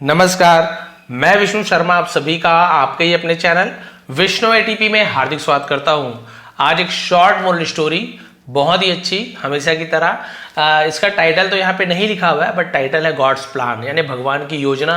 नमस्कार, मैं विष्णु शर्मा आप सभी का आपके ही अपने चैनल विष्णु एटीपी में हार्दिक स्वागत करता हूं। आज एक शॉर्ट मोरल स्टोरी, बहुत ही अच्छी हमेशा की तरह। इसका टाइटल तो यहाँ पे नहीं लिखा हुआ है, बट टाइटल है गॉड्स प्लान, यानी भगवान की योजना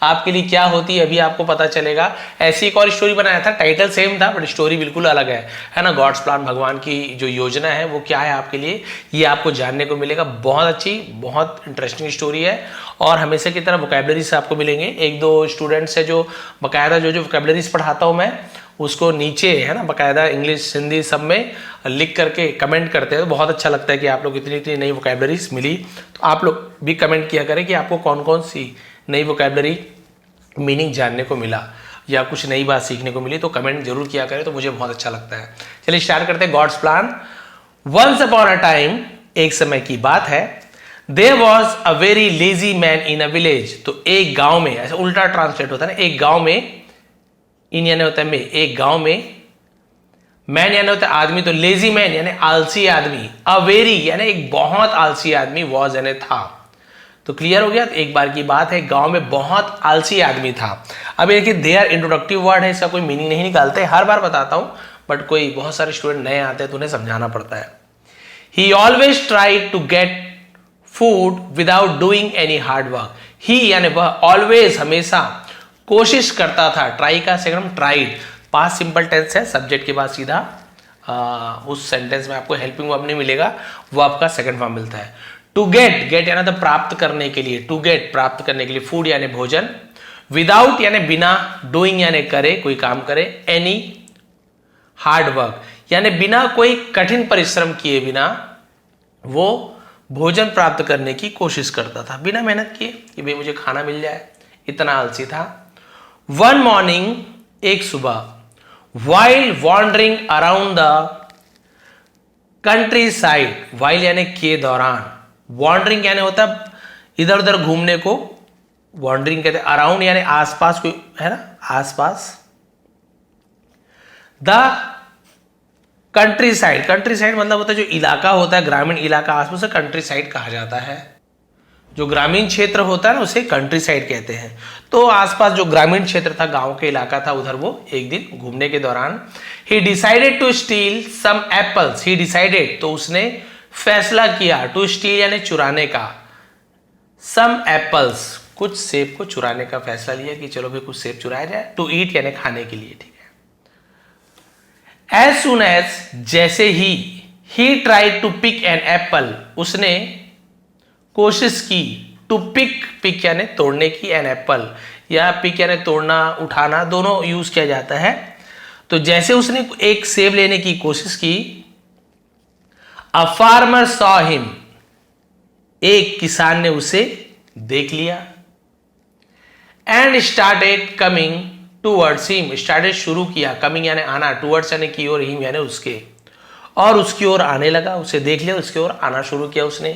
आपके लिए क्या होती है अभी आपको पता चलेगा। ऐसी एक और स्टोरी बनाया था, टाइटल सेम था बट स्टोरी बिल्कुल अलग है ना। गॉड्स प्लान, भगवान की जो योजना है वो क्या है आपके लिए, ये आपको जानने को मिलेगा। बहुत अच्छी, बहुत इंटरेस्टिंग स्टोरी है और हमेशा की तरह वोकैबुलरी से आपको मिलेंगे। एक दो स्टूडेंट्स है जो बाकायदा जो वोकैबुलरीज पढ़ाता हूँ मैं, उसको नीचे है ना बाकायदा इंग्लिश हिंदी सब में लिख करके कमेंट करते हैं। तो बहुत अच्छा लगता है कि आप लोग इतनी इतनी नई वोकैबुलरीज मिली। तो आप लोग भी कमेंट किया करें कि आपको कौन कौन सी नई वोकैबुलरी मीनिंग जानने को मिला या कुछ नई बात सीखने को मिली, तो कमेंट जरूर किया करें, तो मुझे बहुत अच्छा लगता है। चलिए स्टार्ट करते हैं। God's plan. Once upon a time, एक समय की बात है, there was a very lazy man in a village. तो एक गांव में, ऐसा उल्टा ट्रांसलेट होता है ना, एक गांव में, इन यानी होता है में, एक गांव में, मैन यानी होता है आदमी, तो लेजी मैन यानी आलसी आदमी, अ वेरी यानी एक बहुत आलसी आदमी, वॉज यानी था। तो क्लियर हो गया। तो एक बार की बात है, गांव में बहुत आलसी आदमी था। अब देखिए देयर इंट्रोडक्टिव वर्ड है, इसका कोई मीनिंग नहीं निकालते, हर बार बताता हूं, बट कोई बहुत सारे स्टूडेंट नए आते हैं तो उन्हें समझाना पड़ता है। He always tried to get food without doing any hard work. He यानी वह, ऑलवेज हमेशा, कोशिश करता था। ट्राई का second tried, past simple tense है, सब्जेक्ट के बाद सीधा उस सेंटेंस में आपको हेल्पिंग वर्ब नहीं मिलेगा, वो आपका सेकंड फॉर्म मिलता है। टू गेट, गेट यानी तो प्राप्त करने के लिए, टू गेट प्राप्त करने के लिए, फूड यानी भोजन, विदाउट यानी बिना, डूइंग यानी करे कोई काम करे, एनी हार्ड वर्क यानी बिना कोई कठिन परिश्रम किए बिना वो भोजन प्राप्त करने की कोशिश करता था, बिना मेहनत किए कि भाई मुझे खाना मिल जाए, इतना आलसी था। वन मॉर्निंग, एक सुबह, while wandering around the countryside, while यानी के दौरान, वॉन्डरिंग यानी होता है इधर उधर घूमने को, वॉन्डरिंग कहते हैं, अराउंड यानी आसपास कोई है ना, आसपास। The country side, country side मतलब होता है जो इलाका होता है, ग्रामीण इलाका, आसपास से कंट्री साइड कहा जाता है। जो ग्रामीण क्षेत्र होता है ना उसे कंट्री साइड कहते हैं। तो आसपास जो ग्रामीण क्षेत्र था, गांव के इलाका था, उधर वो एक दिन घूमने के दौरान, he decided to steal some apples. He decided तो उसने फैसला किया, टू स्टील यानी चुराने का, सम एप्पल्स कुछ सेब को चुराने का फैसला लिया कि चलो भाई कुछ सेब चुराया जाए। टू ईट यानी खाने के लिए, ठीक है। एज सुन एज, जैसे ही tried to pick an apple, उसने कोशिश की, टू पिक, पिक यानी तोड़ने की, एन एप्पल या पिक यानी तोड़ना उठाना, दोनों यूज किया जाता है। तो जैसे उसने एक सेब लेने की कोशिश की, अ फार्मर सॉ हिम, एक किसान ने उसे देख लिया, and started coming towards him, started शुरू किया, कमिंग यानी आना, टूवर्ड्स यानी की ओर, हिम यानी उसके, और उसकी ओर आने लगा। उसे देख लिया, उसकी ओर आना शुरू किया उसने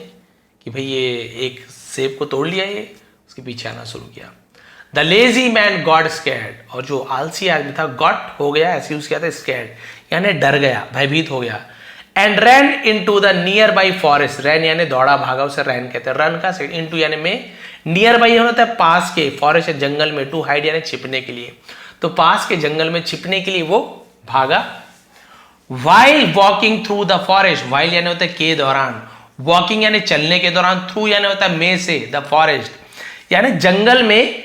कि भाई ये एक सेब को तोड़ लिया, ये उसके पीछे आना शुरू किया। The lazy man got scared, और जो आलसी आदमी था गॉट हो गया, ऐसे यूज किया था, स्कैर्ड यानी डर गया, भयभीत हो गया। And ran into the nearby forest, ran यानी दौड़ा भागा, उसे रैन कहते हैं। रन का सेट, इनटू यानी में, नियर बाई होता है पास के, फॉरेस्ट जंगल में, टू हाइड यानी छिपने के लिए, तो पास के जंगल में छिपने के लिए वो भागा। While walking through the forest, while यानी होता है के दौरान, वॉकिंग यानी चलने के दौरान, थ्रू यानी होता है में से, द फॉरेस्ट यानी जंगल में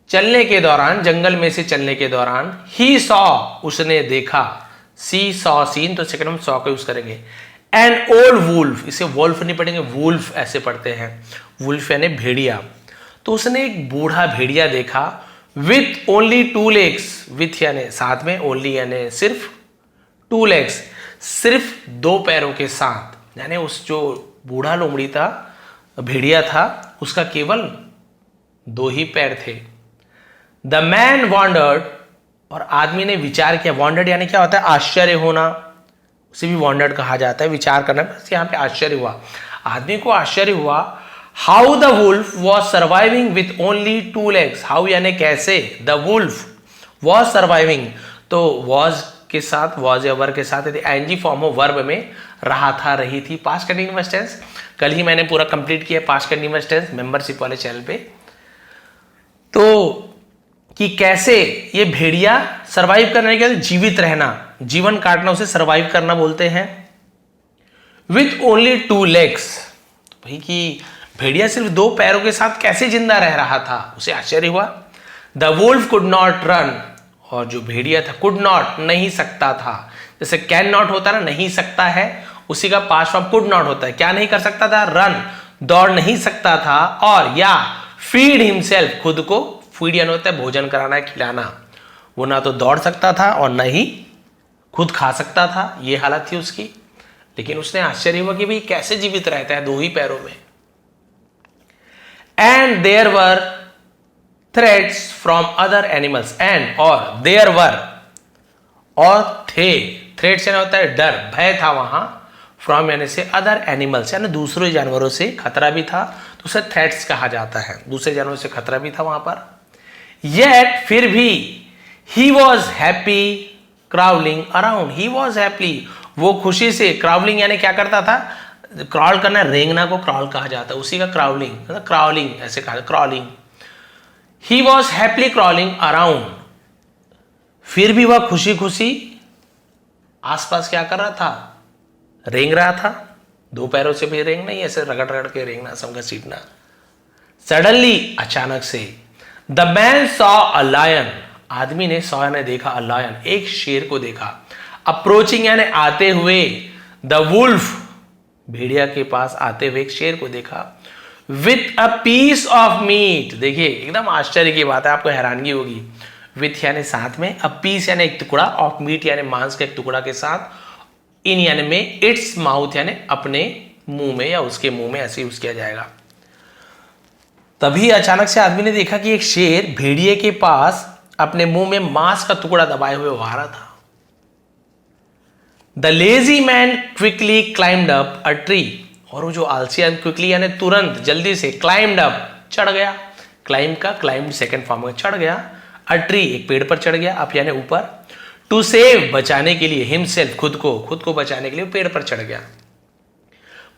चलने के दौरान, जंगल में से चलने के दौरान, ही सॉ उसने देखा, सी सॉ सीन, तो सेकंड हम सॉ का यूज करेंगे। एन ओल्ड वुल्फ, इसे वोल्फ नहीं पढ़ेंगे, वुल्फ ऐसे पढ़ते हैं, वुल्फ यानी भेड़िया। तो उसने एक बूढ़ा भेड़िया देखा, with only two legs, with यानी साथ में, ओनली यानी सिर्फ, टू लेग्स सिर्फ दो पैरों के साथ, यानी उस जो बूढ़ा लोमड़ी था, भेड़िया था, उसका केवल दो ही पैर थे। द मैन वॉन्डर्ड, और आदमी ने विचार किया, वॉन्डर्ड यानी क्या होता है, आश्चर्य होना, उसे भी वॉन्डर्ड कहा जाता है, विचार करना, बस यहाँ पे आश्चर्य हुआ, आदमी को आश्चर्य हुआ। How the wolf was surviving with only two legs, how यानी कैसे, द वुल्फ वॉज सर्वाइविंग, तो वॉज के साथ, वॉज या वर्ब के साथ यदि आईएनजी फॉर्म हो वर्ब में, रहा था, रही थी, पास्ट कंटीन्यूअस टेंस। कल ही मैंने पूरा कंप्लीट किया पास्ट कंटीन्यूअस टेंस मेंबरशिप वाले चैनल पे। तो कि कैसे ये भेड़िया सरवाइव करने के लिए, जीवित रहना, जीवन काटना, उसे सरवाइव करना बोलते हैं। विथ ओनली 2 legs, भाई कि भेड़िया सिर्फ 2 पैरों के साथ कैसे जिंदा रह रहा था, उसे आश्चर्य हुआ। The wolf could not run, और जो भेड़िया था, कुड नॉट नहीं सकता था, जैसे कैन नॉट होता ना, नहीं सकता है, उसी का पास्ट फॉर्म कुड नॉट होता है। क्या नहीं कर सकता था? रन, दौड़ नहीं सकता था, और या फीड हिमसेल्फ, खुद को, फीड यानी होता है भोजन कराना है, खिलाना। वो ना तो दौड़ सकता था और न ही खुद खा सकता था, ये हालत थी उसकी। लेकिन उसने आश्चर्य हुआ कि भाई कैसे जीवित रहता है 2 ही पैरों में। And there were threats from other animals, and और देयर वर, और थे, थ्रेट्स यानी होता है डर, भय था वहां, फ्रॉम यानी से अदर एनिमल्स यानी दूसरे जानवरों से खतरा भी था, तो उसे थ्रेट्स कहा जाता है, दूसरे जानवरों से खतरा भी था वहां पर। येट फिर भी he was happy crawling around, he was happy, वो खुशी से, क्राउलिंग यानी क्या करता था, क्रॉल करना, रेंगना को क्रॉल कहा जाता है, उसी का क्राउलिंग, क्राउलिंग ऐसे कहा, crawling. He was happily crawling around, फिर भी वह खुशी खुशी आसपास क्या कर रहा था, रेंग रहा था। 2 पैरों से भी रेंगना, ही ऐसे रगड़ रगड़ के रेंगना, समझ सीटना। सडनली, अचानक से, the man saw a lion, आदमी ने, सॉ ने देखा, अ लायन, एक शेर को देखा। अप्रोचिंग यानी आते हुए, द वुल्फ, भेड़िया के पास आते हुए एक शेर को देखा। With a piece of meat, देखिए एकदम आश्चर्य की बात है, आपको हैरानगी होगी। विथ यानी साथ में, अ पीस यानी एक टुकड़ा, ऑफ मीट यानी मांस के एक टुकड़ा के साथ, इन यानी में, इट्स माउथ यानी अपने मुंह में या उसके मुंह में, ऐसे यूज किया जाएगा। तभी अचानक से आदमी ने देखा कि एक शेर भेड़िए के पास अपने मुंह में मांस का टुकड़ा दबाए हुए आ रहा था। The lazy man quickly climbed up a tree, और वो जो आलसी क्विकली यानी तुरंत, जल्दी से, क्लाइम्ड अप, चढ़ गया, क्लाइंब का क्लाइम्ब सेकंड फॉर्म में, चढ़ गया, अ ट्री, एक पेड़ पर चढ़ गया, अप यानी ऊपर, टू सेव, बचाने के लिए, हिमसेल्फ, खुद को बचाने के लिए पेड़ पर चढ़ गया।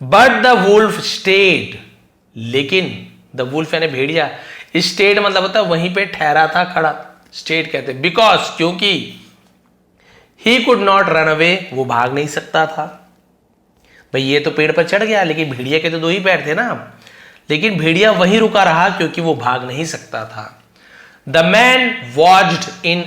बट द वुल्फ स्टेड, लेकिन द वुल्फ यानी भेड़िया, स्टेड मतलब होता है वहीं पे ठहरा था, खड़ा, स्टेड कहते हैं, बिकॉज, क्योंकि, he could not run away, वो भाग नहीं सकता था। भाई ये तो पेड़ पर चढ़ गया, लेकिन भेड़िया के तो 2 ही पैर थे ना, लेकिन भेड़िया वहीं रुका रहा क्योंकि वो भाग नहीं सकता था। The man watched in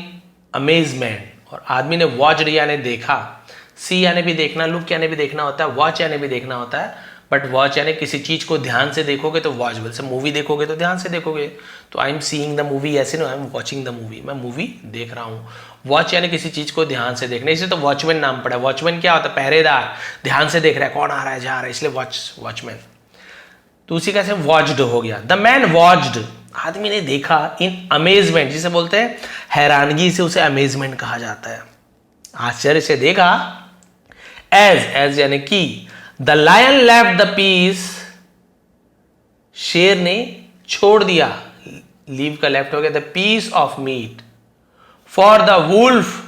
amazement, और आदमी ने वॉच्ड यानी देखा, सी यानी भी देखना, लुक यानी भी देखना होता है, वॉच यानी भी देखना होता है, बट वॉच यानी किसी चीज को ध्यान से देखोगे तो वॉच, जैसे मूवी देखोगे तो ध्यान से देखोगे, तो I am seeing the movie, ऐसे ना, I am watching the movie, मैं मूवी देख रहा हूँ। वॉच यानी किसी चीज को ध्यान से देखना, इसलिए तो वॉचमैन नाम पड़ा। वॉचमैन क्या होता है? पहरेदार, ध्यान से देख रहा है कौन आ रहा है, जा रहा है, इसलिए वॉचमैन। तो उसी का से वॉच्ड हो गया। द मैन वॉच्ड, आदमी ने देखा, इन अमेजमेंट, जिसे बोलते हैं हैरानगी से, उसे अमेजमेंट कहा जाता है, आश्चर्य से देखा। एज यानी कि, the lion left the piece, शेर ने छोड़ दिया, लीव का लेफ्ट हो गया, the piece of meat, for the wolf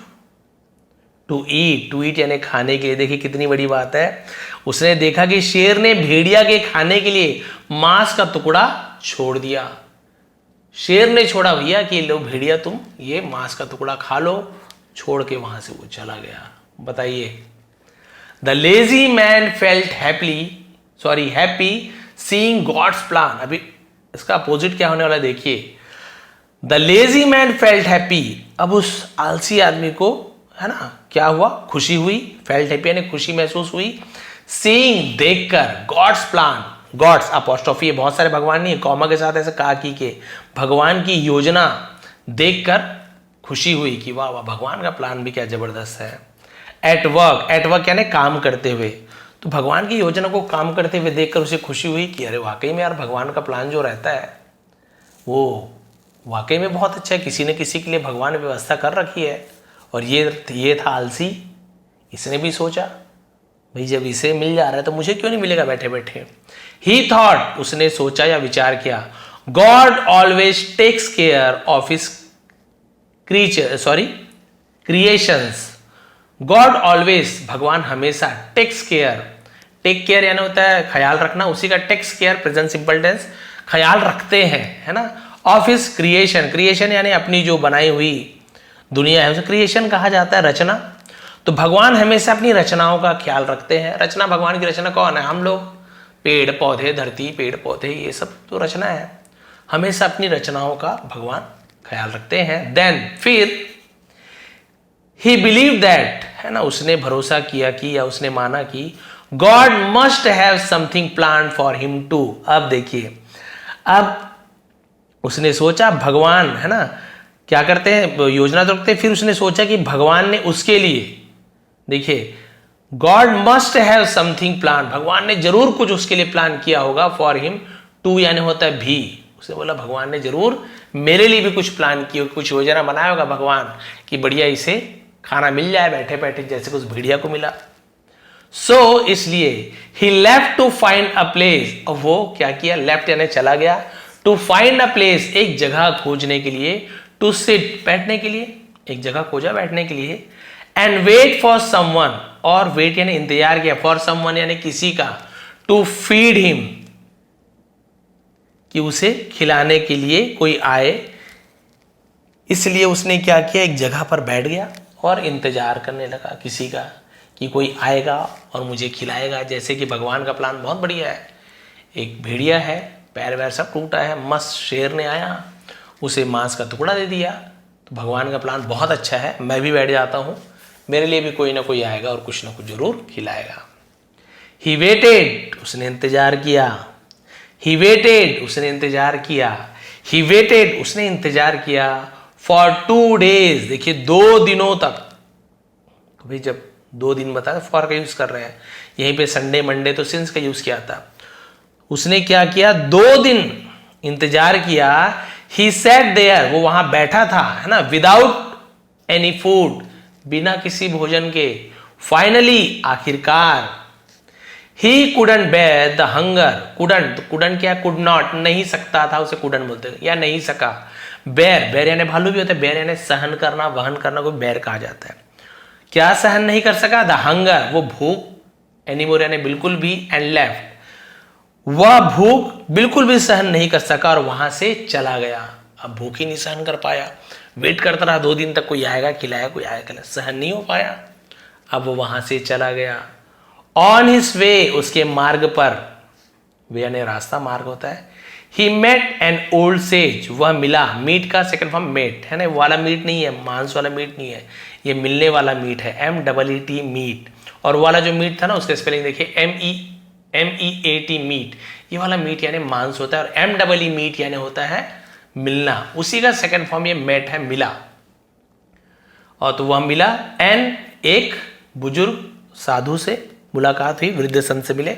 to eat यानी खाने के लिए। देखिए कितनी बड़ी बात है, उसने देखा कि शेर ने भेड़िया के खाने के लिए मांस का टुकड़ा छोड़ दिया। शेर ने छोड़ा भैया कि लो भेड़िया तुम ये मांस का टुकड़ा खा लो, छोड़ के वहां से वो चला गया। बताइए, the lazy man felt happy seeing God's plan. अभी इसका अपोजिट क्या होने वाला देखिए, the lazy man felt happy, अब उस आलसी आदमी को, है ना, क्या हुआ, खुशी हुई, फेल्ट हैप्पी यानी खुशी महसूस हुई, सीइंग देखकर, गॉड्स प्लान, गॉड्स अपोस्ट्रोफी, बहुत सारे भगवान नहीं है, कॉमा के साथ ऐसे काकी के, भगवान की योजना देखकर खुशी हुई कि वाह वाह, भगवान का प्लान भी क्या जबरदस्त है। एट वर्क यानी काम करते हुए, तो भगवान की योजना को काम करते हुए देखकर उसे खुशी हुई कि अरे वाकई में यार भगवान का प्लान जो रहता है वो वाकई में बहुत अच्छा है, किसी न किसी के लिए भगवान ने व्यवस्था कर रखी है। और ये था आलसी, इसने भी सोचा भाई जब इसे मिल जा रहा है तो मुझे क्यों नहीं मिलेगा बैठे बैठे। ही थॉट, उसने सोचा या विचार किया, God always takes care of his creations, God always, भगवान हमेशा, टेक्स केयर, टेक केयर यानी होता है ख्याल रखना, उसी का takes care present simple tense, ख्याल रखते हैं, है ना, ऑफ हिज क्रिएशन, क्रिएशन यानी अपनी जो बनाई हुई दुनिया है उसे क्रिएशन कहा जाता है, रचना। तो भगवान हमेशा अपनी रचनाओं का ख्याल रखते हैं। रचना, भगवान की रचना कौन है? हम लोग, पेड़ पौधे, धरती, पेड़ पौधे, ये सब तो रचना है। हमेशा अपनी रचनाओं का भगवान ख्याल रखते हैं। देन फिर ही बिलीव दैट, है ना, उसने भरोसा किया कि, या उसने माना कि God must have something plan for him too. अब देखिए, अब उसने सोचा, भगवान, है ना, क्या करते हैं, योजना तो रखते हैं, फिर उसने सोचा कि भगवान ने उसके लिए, देखिए, God must have something plan, भगवान ने जरूर कुछ उसके लिए प्लान किया होगा, फॉर हिम टू यानी होता है भी, उसने बोला भगवान ने जरूर मेरे लिए भी कुछ प्लान किया, कुछ योजना बनाया होगा भगवान कि बढ़िया इसे खाना मिल जाए बैठे बैठे, जैसे कुछ भेड़िया को मिला। सो इसलिए he left to find a place, और वो क्या किया, लेफ्ट यानी चला गया, टू फाइंड अ प्लेस, एक जगह खोजने के लिए, टू सिट बैठने के लिए, एक जगह खोजा बैठने के लिए, एंड वेट फॉर समवन, और वेट यानी इंतजार किया, फॉर समवन यानी किसी का, टू फीड हिम, कि उसे खिलाने के लिए कोई आए। इसलिए उसने क्या किया, एक जगह पर बैठ गया और इंतजार करने लगा किसी का, कि कोई आएगा और मुझे खिलाएगा। जैसे कि भगवान का प्लान बहुत बढ़िया है, एक भेड़िया है, पैर वैर सब टूटा है, मस्त शेर ने आया, उसे मांस का टुकड़ा दे दिया। तो भगवान का प्लान बहुत अच्छा है, मैं भी बैठ जाता हूँ, मेरे लिए भी कोई ना कोई आएगा और कुछ ना कुछ जरूर खिलाएगा। ही वेटेड, उसने इंतजार किया, ही वेटेड, उसने इंतजार किया, ही वेटेड, उसने इंतजार किया, फॉर 2 days, देखिए 2 दिनों तक। तो भाई जब 2 दिन बताया, फॉर का यूज कर रहे हैं, यहीं पे संडे मंडे तो सिंस का यूज किया था। उसने क्या किया, 2 दिन इंतजार किया। ही सैट देयर, वो वहां बैठा था, है ना, विदाउट एनी फूड, बिना किसी भोजन के। फाइनली, आखिरकार, he couldn't bear the hunger, couldn't, couldn't क्या, कुड नॉट, नहीं सकता था, उसे कुडंट बोलते हैं, या नहीं सका। बेर, बेर यानी भालू भी होता है, बेर यानी सहन करना, वहन करना को बेर कहा जाता है। क्या सहन नहीं कर सका, द हंगर, वो भूख, एनीमोर यानी बिल्कुल भी, एंड लेफ्ट, वह भूख बिल्कुल भी सहन नहीं कर सका और वहां से चला गया। अब भूख ही नहीं सहन कर पाया, वेट करता रहा 2 दिन तक, कोई आएगा खिलाया, कोई आएगा खिलाया, सहन नहीं हो पाया, अब वो वहां से चला गया। ऑन हिज वे, उसके मार्ग पर, वे यानी रास्ता, मार्ग होता है। He met an old sage, वह मिला, मीट का सेकंड फॉर्म मेट है ना, वाला मीट नहीं है, मांस वाला मीट नहीं है, ये मिलने वाला मीट है, MEET मीट। और वाला जो मीट था ना, उसका स्पेलिंग देखिए, MEAT मीट, ये वाला मीट यानी मांस होता है, और MEE मीट यानी होता है मिलना, उसी का सेकंड फॉर्म ये मेट है, मिला। और तो वह मिला, एन, एक बुजुर्ग साधु से मुलाकात हुई, वृद्ध संत से मिले।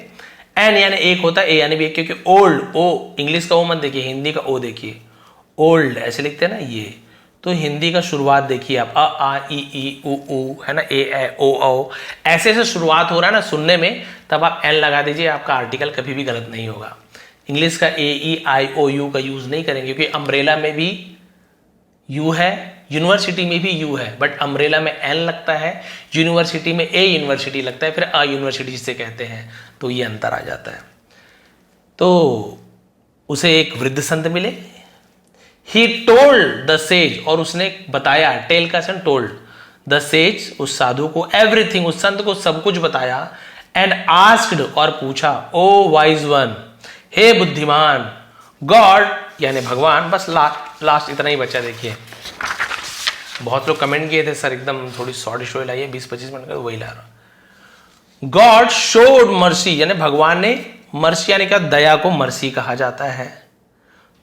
एन यानी एक होता है, ए यानी भी एक, क्योंकि ओल्ड, ओ इंग्लिश का ओ मत देखिए, हिंदी का ओ देखिए, ओल्ड ऐसे लिखते हैं ना ये, तो हिंदी का शुरुआत देखिए आप, अ आ ई ई उ ऊ, है ना, ए ओ औ, ऐसे से शुरुआत हो रहा है ना सुनने में, तब आप एन लगा दीजिए, आपका आर्टिकल कभी भी गलत नहीं होगा। इंग्लिश का AEIOU का यूज नहीं करेंगे, क्योंकि अम्ब्रेला में भी यू है, यूनिवर्सिटी में भी यू है, बट अम्ब्रेला में एन लगता है, यूनिवर्सिटी में ए यूनिवर्सिटी लगता है, फिर अ यूनिवर्सिटी जिसे कहते हैं, तो ये अंतर आ जाता है। तो उसे एक वृद्ध संत मिले। ही टोल्ड द सेज, और उसने बताया, टेल का सेंस टोल्ड, द सेज, उस साधु को, एवरीथिंग, उस संत को सब कुछ बताया। एंड आस्क्ड, और पूछा, ओ वाइज वन, हे बुद्धिमान, गॉड यानी भगवान, बस लास्ट इतना ही बचा। देखिए बहुत लोग कमेंट किए थे, सर एकदम थोड़ी शॉर्ट स्टोरी लाइए 20-25 मिनट का, वही ला रहा। गॉड शोड मर्सी, यानी भगवान ने, मर्सी यानी क्या, दया को मर्सी कहा जाता है।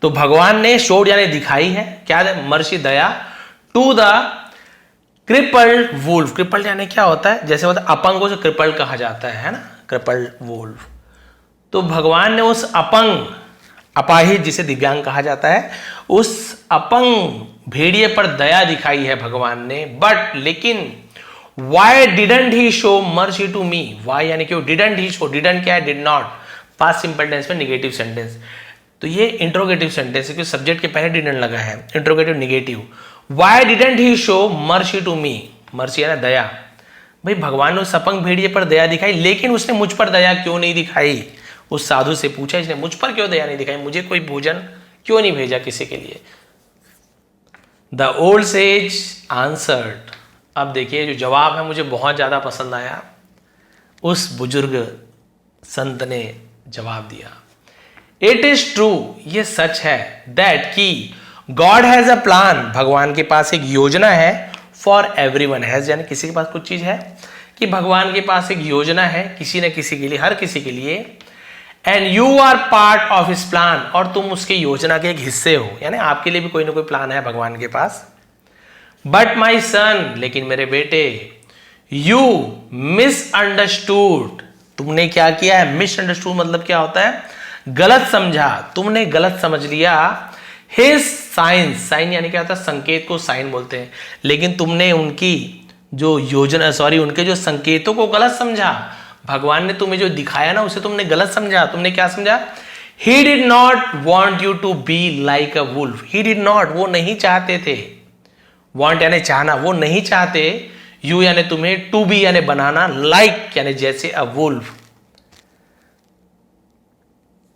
तो भगवान ने शोड यानी दिखाई है, क्या है, मर्सी, दया, to the crippled wolf, crippled यानी क्या होता है, जैसे होता है अपंगों से क्रिपल्ड कहा जाता है ना, क्रिपल्ड वुल्फ। तो भगवान ने उस अपंग, अपाहिज जिसे दिव्यांग कहा जाता है, उस अपंग भेड़िए पर दया दिखाई है भगवान ने। बट लेकिन why didn't he show mercy to me, why यानी क्यों, डिडंट ही शो, डिडंट क्या है, did not, past simple tense में निगेटिव सेंटेंस, तो ये इंट्रोगेटिव सेंटेंस है, क्योंकि सब्जेक्ट के पहले डिडंट लगा है, interrogative negative. Why didn't he show mercy to me, mercy यानी दया, भाई भगवान ने उस अपंग भेड़िए पर दया दिखाई, लेकिन उसने मुझ पर दया क्यों नहीं दिखाई? उस साधु से पूछा, इसने मुझ पर क्यों दया नहीं दिखाई, मुझे कोई भोजन क्यों नहीं भेजा किसी के लिए? द ओल्ड सेज आंसर्ड, अब देखिए जो जवाब है मुझे बहुत ज्यादा पसंद आया। उस बुजुर्ग संत ने जवाब दिया, इट इज ट्रू, ये सच है, दैट की गॉड हैज अ प्लान, भगवान के पास एक योजना है, फॉर एवरीवन हैज यानी किसी के पास कुछ चीज है, कि भगवान के पास एक योजना है किसी न किसी के लिए, हर किसी के लिए, and you are part of his plan, और तुम उसकी योजना के एक हिस्से हो, यानी आपके लिए भी कोई ना कोई प्लान है भगवान के पास। बट माई सन, लेकिन मेरे बेटे, यू मिसअंडरस्टूड, तुमने क्या किया है? मिसअंडरस्टूड मतलब क्या होता है? गलत समझा, तुमने गलत समझ लिया हिज साइन, साइन यानी क्या होता है? संकेत को साइन बोलते हैं, लेकिन तुमने उनकी जो योजना, उनके जो संकेतों को गलत समझा। भगवान ने तुम्हें जो दिखाया ना उसे तुमने गलत समझा। तुमने क्या समझा? He did not want you to be like a wolf. He did not, वो नहीं चाहते थे। Want यानी चाहना, वो नहीं चाहते। You यानी तुम्हें, to be यानी बनाना, like यानी जैसे a wolf।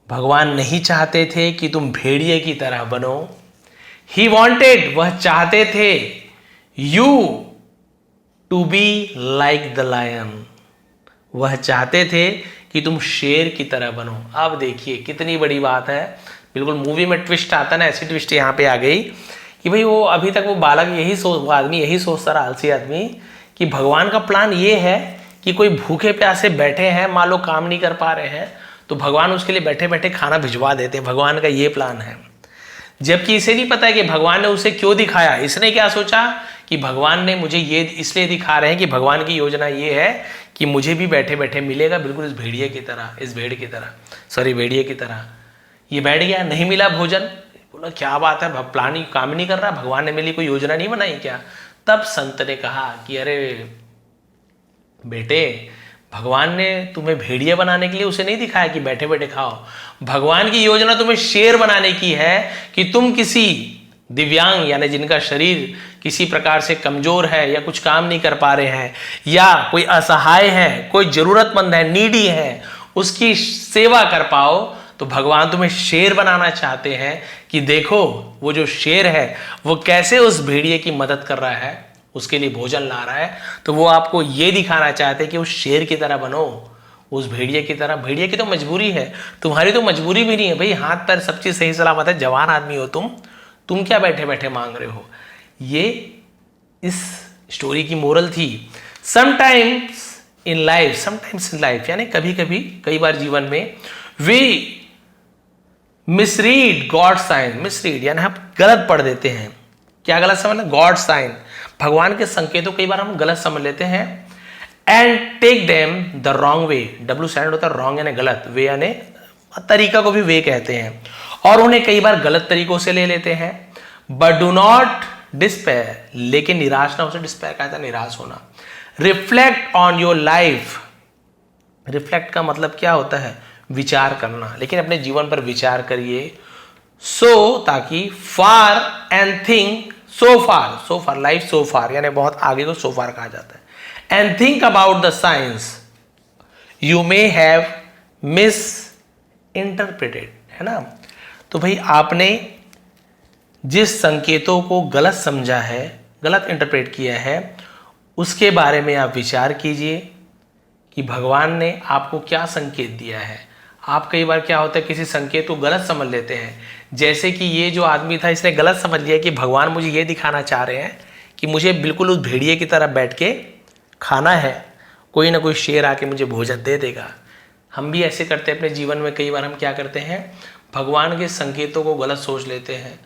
भगवान नहीं चाहते थे कि तुम भेड़िए की तरह बनो। He wanted, वह चाहते थे, you to be like the lion, वह चाहते थे कि तुम शेर की तरह बनो। अब देखिए कितनी बड़ी बात है, बिल्कुल मूवी में ट्विस्ट आता है ना, ऐसी ट्विस्ट यहाँ पे आ गई कि भाई वो अभी तक वो बालक वो आदमी यही सोचता रहा, आलसी आदमी, कि भगवान का प्लान ये है कि कोई भूखे प्यासे बैठे हैं, मान लो काम नहीं कर पा रहे हैं, तो भगवान उसके लिए बैठे बैठे खाना भिजवा देते हैं। भगवान का ये प्लान है, जबकि इसे नहीं पता है कि भगवान ने उसे क्यों दिखाया। इसने क्या सोचा कि भगवान ने मुझे ये इसलिए दिखा रहे हैं कि भगवान की योजना ये है कि मुझे भी बैठे बैठे मिलेगा, बिल्कुल इस भेड़िए की तरह, इस भेड़ की तरह, सॉरी भेड़िए की तरह। ये बैठ गया, नहीं मिला भोजन, बोला क्या बात है, प्लान ही काम नहीं कर रहा, भगवान ने मेरे लिए कोई योजना नहीं बनाई क्या? तब संत ने कहा कि अरे बेटे, भगवान ने तुम्हें भेड़िया बनाने के लिए उसे नहीं दिखाया कि बैठे बैठे खाओ। भगवान की योजना तुम्हें शेर बनाने की है, कि तुम किसी दिव्यांग यानी जिनका शरीर किसी प्रकार से कमजोर है या कुछ काम नहीं कर पा रहे हैं, या कोई असहाय है, कोई जरूरतमंद है, नीडी है, उसकी सेवा कर पाओ। तो भगवान तुम्हें शेर बनाना चाहते हैं कि देखो वो जो शेर है वो कैसे उस भेड़िए की मदद कर रहा है, उसके लिए भोजन ला रहा है। तो वो आपको ये दिखाना चाहते हैं कि उस शेर की तरह बनो, उस भेड़िए की तरह। भेड़िए की तो मजबूरी है, तुम्हारी तो मजबूरी भी नहीं है भाई, हाथ पैर सब चीज सही सलामत है, जवान आदमी हो तुम क्या बैठे बैठे मांग रहे हो? ये इस स्टोरी की मोरल थी। समटाइम्स इन लाइफ यानी कभी कभी, कई बार जीवन में, we misread God sign, misread यानी हम गलत पढ़ देते हैं। क्या गलत समझ? गॉड साइन, भगवान के संकेतों कई बार हम गलत समझ लेते हैं। And take them the wrong way, W silent होता है, रॉन्ग यानी गलत, वे यानी तरीका को भी वे कहते हैं, और उन्हें कई बार गलत तरीकों से ले लेते हैं। बट डू नॉट डिस्पेयर, लेकिन निराश ना हो। डिस्पेयर का था निराश होना। Reflect on your life, reflect का मतलब क्या होता है? विचार करना, लेकिन अपने जीवन पर विचार करिए। सो ताकि far and think so far, life so far यानी बहुत आगे को सो फार कहा जाता है। And think about the science you may have misinterpreted, है ना। तो भाई आपने जिस संकेतों को गलत समझा है, गलत इंटरप्रेट किया है, उसके बारे में आप विचार कीजिए कि भगवान ने आपको क्या संकेत दिया है। आप कई बार क्या होता है, किसी संकेत को गलत समझ लेते हैं। जैसे कि ये जो आदमी था, इसने गलत समझ लिया कि भगवान मुझे ये दिखाना चाह रहे हैं कि मुझे बिल्कुल उस भेड़िए की तरह बैठ के खाना है, कोई ना कोई शेर आके मुझे भोजन दे देगा। हम भी ऐसे करते हैं अपने जीवन में। कई बार हम क्या करते हैं, भगवान के संकेतों को गलत सोच लेते हैं।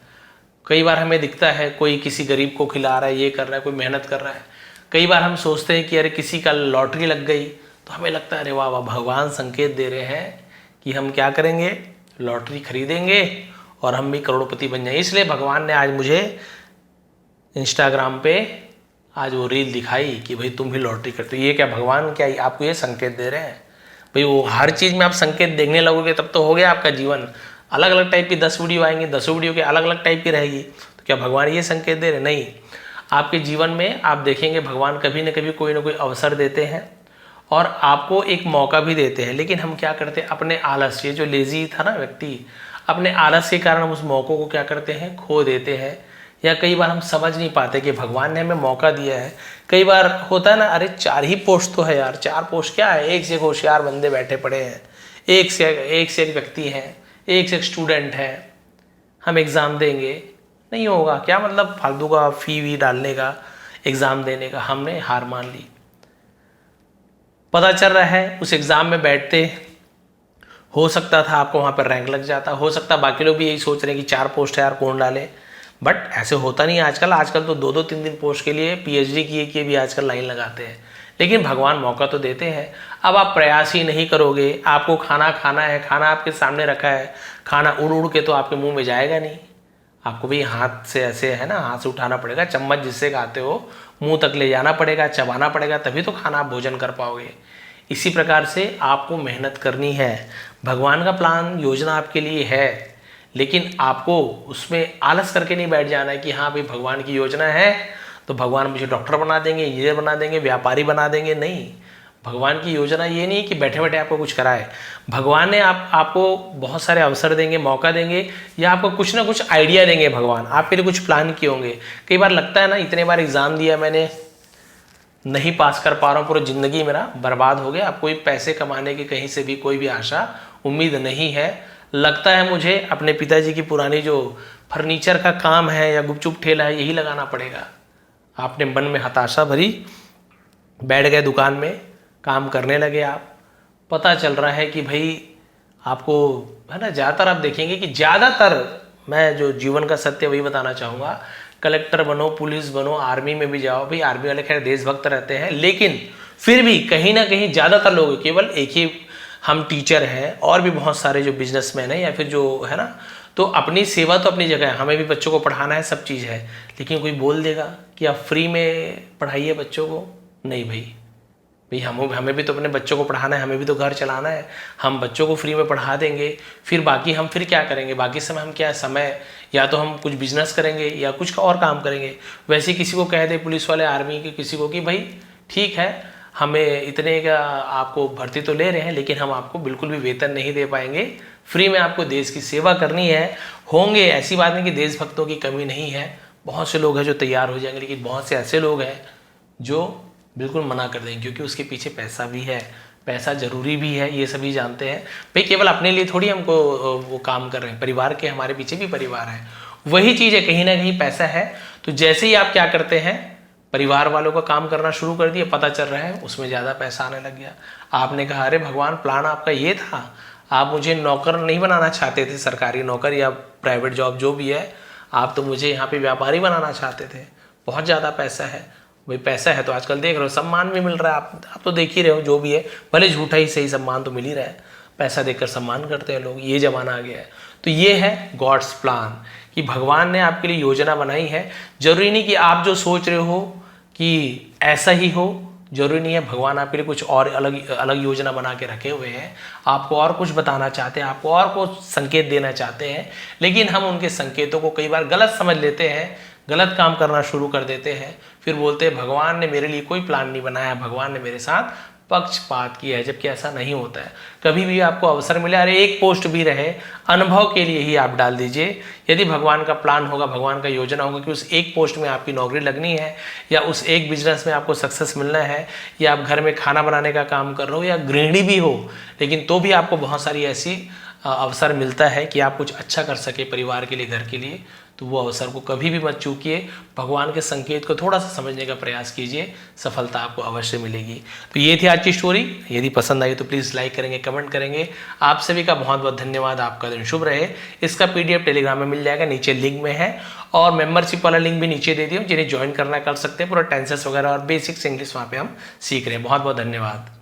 कई बार हमें दिखता है कोई किसी गरीब को खिला रहा है, ये कर रहा है, कोई मेहनत कर रहा है। कई बार हम सोचते हैं कि अरे किसी का लॉटरी लग गई, तो हमें लगता है अरे वाह वाह, भगवान संकेत दे रहे हैं कि हम क्या करेंगे, लॉटरी खरीदेंगे और हम भी करोड़पति बन जाएंगे। इसलिए भगवान ने आज मुझे इंस्टाग्राम पे आज वो रील दिखाई कि भाई तुम भी लॉटरी करते हो। ये क्या भगवान क्या आपको ये संकेत दे रहे हैं? भाई वो हर चीज़ में आप संकेत देखने लगोगे तब तो हो गया आपका जीवन। अलग अलग टाइप की 10 वीडियो आएंगी, 10 वीडियो के अलग अलग टाइप की रहेगी, तो क्या भगवान ये संकेत दे रहे? नहीं। आपके जीवन में आप देखेंगे भगवान कभी न कभी कोई ना कोई अवसर देते हैं और आपको एक मौका भी देते हैं, लेकिन हम क्या करते हैं, अपने आलस, ये जो लेजी था ना व्यक्ति, अपने आलस के कारण हम उस मौक़ों को क्या करते हैं, खो देते हैं। या कई बार हम समझ नहीं पाते कि भगवान ने हमें मौका दिया है। कई बार होता है ना, अरे 4 ही पोस्ट तो है यार, 4 पोस्ट क्या है, एक से एक होशियार बंदे बैठे पड़े हैं, एक से एक व्यक्ति हैं, एक से एक स्टूडेंट है, हम एग्ज़ाम देंगे, नहीं होगा, क्या मतलब फालतू का फी वी डालने का, एग्ज़ाम देने का। हमने हार मान ली। पता चल रहा है उस एग्ज़ाम में बैठते हो सकता था आपको वहाँ पर रैंक लग जाता, हो सकता बाकी लोग भी यही सोच रहे हैं कि 4 पोस्ट है यार, कौन डाले, बट ऐसे होता नहीं आजकल। आजकल तो 2-2 3-3 पोस्ट के लिए PhD किए भी आजकल लाइन लगाते हैं। लेकिन भगवान मौका तो देते हैं। अब आप प्रयास ही नहीं करोगे, आपको खाना खाना है, खाना आपके सामने रखा है, खाना उड़ उड़ के तो आपके मुंह में जाएगा नहीं, आपको भी हाथ से ऐसे है ना, हाथ से उठाना पड़ेगा, चम्मच जिससे खाते हो मुंह तक ले जाना पड़ेगा, चबाना पड़ेगा, तभी तो खाना आप भोजन कर पाओगे। इसी प्रकार से आपको मेहनत करनी है। भगवान का प्लान, योजना आपके लिए है, लेकिन आपको उसमें आलस करके नहीं बैठ जाना है कि हाँ भाई भगवान की योजना है तो भगवान मुझे डॉक्टर बना देंगे, इंजीनियर बना देंगे, व्यापारी बना देंगे। नहीं, भगवान की योजना ये नहीं कि बैठे बैठे आपको कुछ कराए। भगवान ने आपको बहुत सारे अवसर देंगे, मौका देंगे, या आपको कुछ ना कुछ आइडिया देंगे। भगवान आपके लिए कुछ प्लान किए होंगे। कई बार लगता है ना, इतने बार एग्ज़ाम दिया मैंने, नहीं पास कर पा रहा हूँ, पूरी ज़िंदगी मेरा बर्बाद हो गया, कोई पैसे कमाने की कहीं से भी कोई भी आशा उम्मीद नहीं है। लगता है मुझे अपने पिताजी की पुरानी जो फर्नीचर का काम है या गुपचुप ठेला है, यही लगाना पड़ेगा। आपने मन में हताशा भरी, बैठ गए दुकान में, काम करने लगे आप। पता चल रहा है कि भाई आपको है ना, ज़्यादातर आप देखेंगे कि ज़्यादातर, मैं जो जीवन का सत्य वही बताना चाहूँगा, कलेक्टर बनो, पुलिस बनो, आर्मी में भी जाओ, भाई आर्मी वाले खैर देशभक्त रहते हैं, लेकिन फिर भी कहीं ना कहीं ज़्यादातर लोग, केवल एक ही हम टीचर हैं और भी बहुत सारे जो बिजनेसमैन हैं या फिर जो है ना, तो अपनी सेवा तो अपनी जगह है, हमें भी बच्चों को पढ़ाना है, सब चीज़ है। लेकिन कोई बोल देगा कि आप फ्री में पढ़ाइए बच्चों को, नहीं भाई हमें भी तो अपने बच्चों को पढ़ाना है, हमें भी तो घर चलाना है। हम बच्चों को फ्री में पढ़ा देंगे, फिर बाकी हम फिर क्या करेंगे, बाकी समय हम क्या, समय या तो हम कुछ बिजनेस करेंगे या कुछ और काम करेंगे। वैसे किसी को कह दे, पुलिस वाले, आर्मी के किसी को, कि भाई ठीक है, हमें इतने का आपको भर्ती तो ले रहे हैं, लेकिन हम आपको बिल्कुल भी वेतन नहीं दे पाएंगे, फ्री में आपको देश की सेवा करनी है। होंगे, ऐसी बात नहीं कि देशभक्तों की कमी नहीं है, बहुत से लोग हैं जो तैयार हो जाएंगे, लेकिन बहुत से ऐसे लोग हैं जो बिल्कुल मना कर देंगे, क्योंकि उसके पीछे पैसा भी है, पैसा जरूरी भी है, ये सभी जानते हैं। भाई केवल अपने लिए थोड़ी हमको वो काम कर रहे हैं, परिवार के, हमारे पीछे भी परिवार है। वही चीज़ है, कहीं ना कहीं पैसा है। तो जैसे ही आप क्या करते हैं, परिवार वालों का काम करना शुरू कर दिया, पता चल रहा है उसमें ज़्यादा पैसा आने लग गया। आपने कहा अरे भगवान, प्लान आपका ये था, आप मुझे नौकर नहीं बनाना चाहते थे, सरकारी नौकर या प्राइवेट जॉब जो भी है, आप तो मुझे यहाँ पे व्यापारी बनाना चाहते थे। बहुत ज़्यादा पैसा है, भाई पैसा है तो आजकल देख रहे हो, सम्मान भी मिल रहा है, आप तो देख ही रहे हो, जो भी है भले झूठा ही सही, सम्मान तो मिल ही रहा है। पैसा देकर सम्मान करते हैं लोग, ये जमाना आ गया है। तो ये है गॉड्स प्लान, कि भगवान ने आपके लिए योजना बनाई है। जरूरी नहीं कि आप जो सोच रहे हो कि ऐसा ही हो, जरूरी नहीं है। भगवान आपके लिए कुछ और अलग अलग योजना बना के रखे हुए हैं, आपको और कुछ बताना चाहते हैं, आपको और कुछ संकेत देना चाहते हैं, लेकिन हम उनके संकेतों को कई बार गलत समझ लेते हैं, गलत काम करना शुरू कर देते हैं, फिर बोलते हैं भगवान ने मेरे लिए कोई प्लान नहीं बनाया, भगवान ने मेरे साथ पक्षपात किया है, जबकि ऐसा नहीं होता है। कभी भी आपको अवसर मिले, अरे एक पोस्ट भी रहे, अनुभव के लिए ही आप डाल दीजिए। यदि भगवान का प्लान होगा, भगवान का योजना होगा कि उस एक पोस्ट में आपकी नौकरी लगनी है, या उस एक बिजनेस में आपको सक्सेस मिलना है, या आप घर में खाना बनाने का काम कर रहे हो, या गृहिणी भी हो, लेकिन तो भी आपको बहुत सारी ऐसी अवसर मिलता है कि आप कुछ अच्छा कर सके परिवार के लिए, घर के लिए, तो वो अवसर को कभी भी मत चूकिए। भगवान के संकेत को थोड़ा सा समझने का प्रयास कीजिए, सफलता आपको अवश्य मिलेगी। तो ये थी आज की स्टोरी। यदि पसंद आई तो प्लीज़ लाइक करेंगे, कमेंट करेंगे। आप सभी का बहुत बहुत धन्यवाद। आपका दिन शुभ रहे। इसका PDF टेलीग्राम में मिल जाएगा, नीचे लिंक में है, और मेंबरशिप वाला लिंक भी नीचे दे दिया, जिन्हें ज्वाइन करना कर सकते हैं। पूरा टेंसेस वगैरह और बेसिक्स इंग्लिश वहाँ पे हम सीख रहे हैं। बहुत बहुत धन्यवाद।